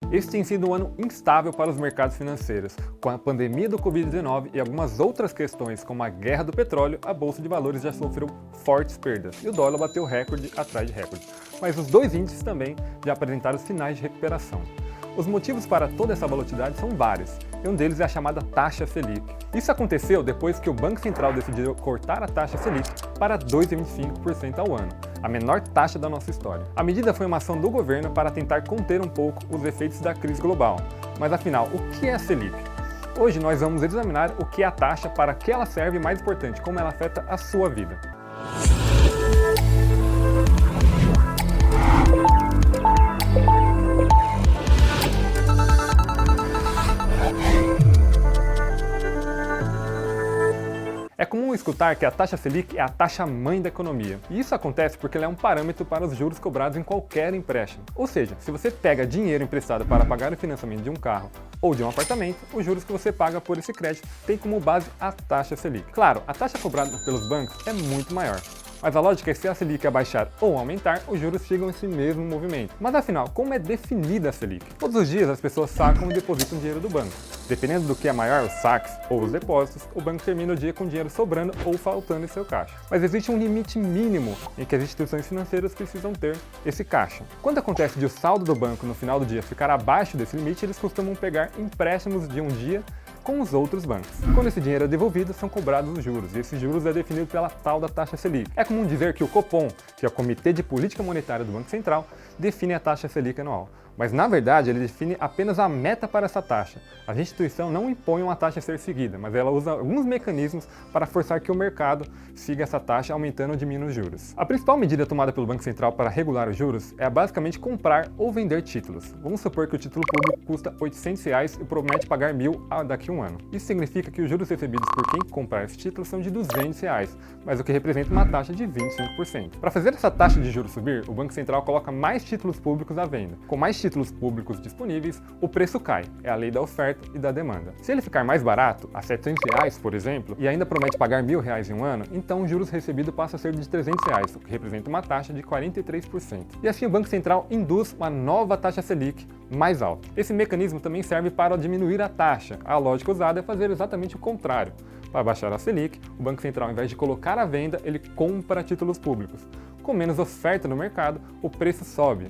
Esse tem sido um ano instável para os mercados financeiros. Com a pandemia do Covid-19 e algumas outras questões, como a guerra do petróleo, a Bolsa de Valores já sofreu fortes perdas e o dólar bateu recorde atrás de recorde. Mas os dois índices também já apresentaram sinais de recuperação. Os motivos para toda essa volatilidade são vários, e um deles é a chamada taxa Selic. Isso aconteceu depois que o Banco Central decidiu cortar a taxa Selic para 2,25% ao ano, a menor taxa da nossa história. A medida foi uma ação do governo para tentar conter um pouco os efeitos da crise global. Mas afinal, o que é a Selic? Hoje nós vamos examinar o que é a taxa, para que ela serve e, mais importante, como ela afeta a sua vida. É comum escutar que a taxa Selic é a taxa mãe da economia. E isso acontece porque ela é um parâmetro para os juros cobrados em qualquer empréstimo. Ou seja, se você pega dinheiro emprestado para pagar o financiamento de um carro ou de um apartamento, os juros que você paga por esse crédito tem como base a taxa Selic. Claro, a taxa cobrada pelos bancos é muito maior. Mas a lógica é que se a Selic abaixar ou aumentar, os juros sigam esse mesmo movimento. Mas afinal, como é definida a Selic? Todos os dias as pessoas sacam e depositam dinheiro do banco. Dependendo do que é maior, os saques ou os depósitos, o banco termina o dia com dinheiro sobrando ou faltando em seu caixa. Mas existe um limite mínimo em que as instituições financeiras precisam ter esse caixa. Quando acontece de o saldo do banco no final do dia ficar abaixo desse limite, eles costumam pegar empréstimos de um dia com os outros bancos. Quando esse dinheiro é devolvido, são cobrados os juros, e esses juros é definido pela tal da taxa Selic. É comum dizer que o Copom, que é o Comitê de Política Monetária do Banco Central, define a taxa Selic anual. Mas, na verdade, ele define apenas a meta para essa taxa. A instituição não impõe uma taxa a ser seguida, mas ela usa alguns mecanismos para forçar que o mercado siga essa taxa, aumentando ou diminuindo os juros. A principal medida tomada pelo Banco Central para regular os juros é basicamente comprar ou vender títulos. Vamos supor que o título público custa R$800 e promete pagar R$1.000 daqui a um ano. Isso significa que os juros recebidos por quem comprar esse título são de R$200, mas o que representa uma taxa de 25%. Para fazer essa taxa de juros subir, o Banco Central coloca mais títulos públicos à venda. Com mais títulos públicos disponíveis, o preço cai. É a lei da oferta e da demanda. Se ele ficar mais barato, a R$700, por exemplo, e ainda promete pagar R$1.000 em um ano, então os juros recebidos passam a ser de R$300, o que representa uma taxa de 43%. E assim o Banco Central induz uma nova taxa Selic mais alta. Esse mecanismo também serve para diminuir a taxa. A lógica usada é fazer exatamente o contrário. Para baixar a Selic, o Banco Central, ao invés de colocar à venda, ele compra títulos públicos. Com menos oferta no mercado, o preço sobe.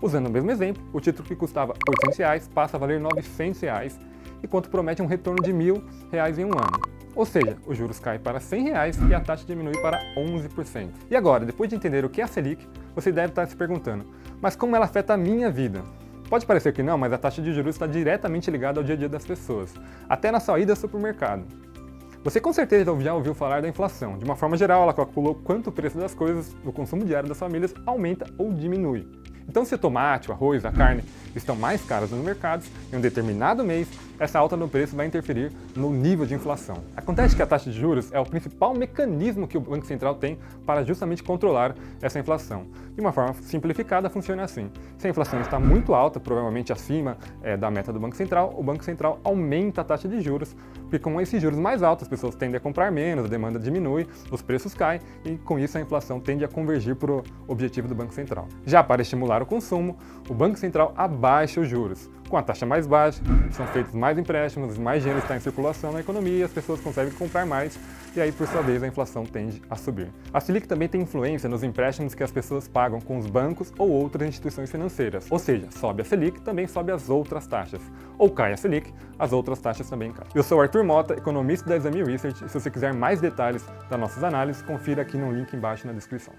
Usando o mesmo exemplo, o título que custava R$800 passa a valer R$900, enquanto promete um retorno de R$1.000 em um ano. Ou seja, os juros caem para R$100 e a taxa diminui para 11%. E agora, depois de entender o que é a Selic, você deve estar se perguntando, mas como ela afeta a minha vida? Pode parecer que não, mas a taxa de juros está diretamente ligada ao dia a dia das pessoas, até na saída do supermercado. Você com certeza já ouviu falar da inflação. De uma forma geral, ela calculou quanto o preço das coisas no consumo diário das famílias aumenta ou diminui. Então, se o tomate, o arroz, a carne estão mais caros nos mercados, em um determinado mês, essa alta no preço vai interferir no nível de inflação. Acontece que a taxa de juros é o principal mecanismo que o Banco Central tem para justamente controlar essa inflação. De uma forma simplificada, funciona assim. Se a inflação está muito alta, provavelmente acima da meta do Banco Central, o Banco Central aumenta a taxa de juros, porque com esses juros mais altos, as pessoas tendem a comprar menos, a demanda diminui, os preços caem e com isso a inflação tende a convergir para o objetivo do Banco Central. Já para estimular o consumo, o Banco Central abaixa os juros. Com a taxa mais baixa, são feitos mais empréstimos, mais dinheiro está em circulação na economia, as pessoas conseguem comprar mais e aí, por sua vez, a inflação tende a subir. A Selic também tem influência nos empréstimos que as pessoas pagam com os bancos ou outras instituições financeiras. Ou seja, sobe a Selic, também sobe as outras taxas. Ou cai a Selic, as outras taxas também caem. Eu sou Arthur Mota, economista da Exame Research, e se você quiser mais detalhes das nossas análises, confira aqui no link embaixo na descrição.